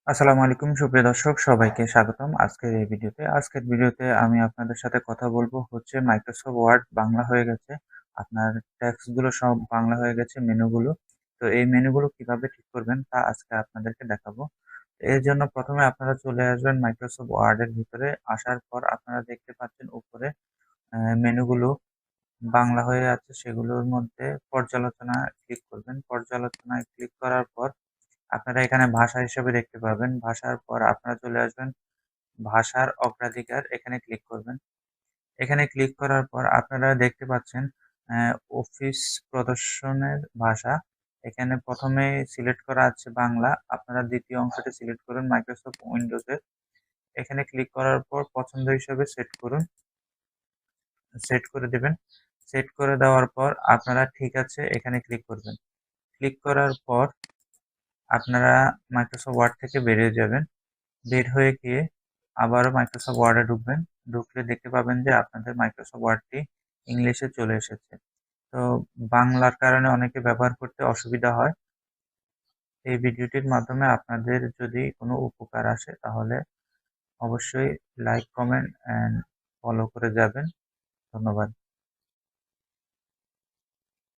আসসালামু আলাইকুম সুপ্রিয় দর্শক সবাইকে স্বাগতম আজকের ভিডিওতে আমি আপনাদের সাথে কথা বলবো হচ্ছে মাইক্রোসফট ওয়ার্ড বাংলা হয়ে গেছে। আপনার টেক্সট গুলো সব বাংলা হয়ে গেছে মেনুগুলো। তো এই মেনুগুলো কিভাবে ঠিক করবেন তা আজকে আপনাদেরকে দেখাবো। এর জন্য প্রথমে আপনারা চলে আসবেন মাইক্রোসফট ওয়ার্ড এর ভিতরে। আসার পর আপনারা দেখতে পাচ্ছেন উপরে মেনুগুলো বাংলা হয়ে আছে, সেগুলোর মধ্যে পর্যালোচনায় ক্লিক করবেন। পর্যালোচনায় ক্লিক করার পর আপনারা এখানে ভাষা হিসেবে দেখতে পাবেন। ভাষার পর আপনারা চলে আসবেন ভাষার অগ্রাধিকার, এখানে ক্লিক করবেন। এখানে ক্লিক করার পর আপনারা দেখতে পাচ্ছেন অফিস প্রদর্শনের ভাষা। এখানে ১ম এ সিলেক্ট করা আছে বাংলা। আপনারা ২য় অংশটি সিলেক্ট করুন মাইক্রোসফট উইন্ডোজের। এখানে ক্লিক করার পর পছন্দ হিসেবে সেট করুন। সেট করে দিবেন। সেট করে দেওয়ার পর আপনারা ঠিক আছে এখানে ক্লিক করবেন। ক্লিক করার পর আপনারা মাইক্রোসফট ওয়ার্ড থেকে বেরিয়ে যাবেন। বের হয়ে গিয়ে আবারও মাইক্রোসফট ওয়ার্ডে ঢুকবেন। ঢুকলে দেখতে পাবেন যে আপনাদের মাইক্রোসফট ওয়ার্ডটি ইংলিশে চলে এসেছে। তো বাংলার কারণে অনেকে ব্যবহার করতে অসুবিধা হয়। এই ভিডিওটির মাধ্যমে আপনাদের যদি কোনো উপকার আসে তাহলে অবশ্যই লাইক, কমেন্ট অ্যান্ড ফলো করে যাবেন। ধন্যবাদ।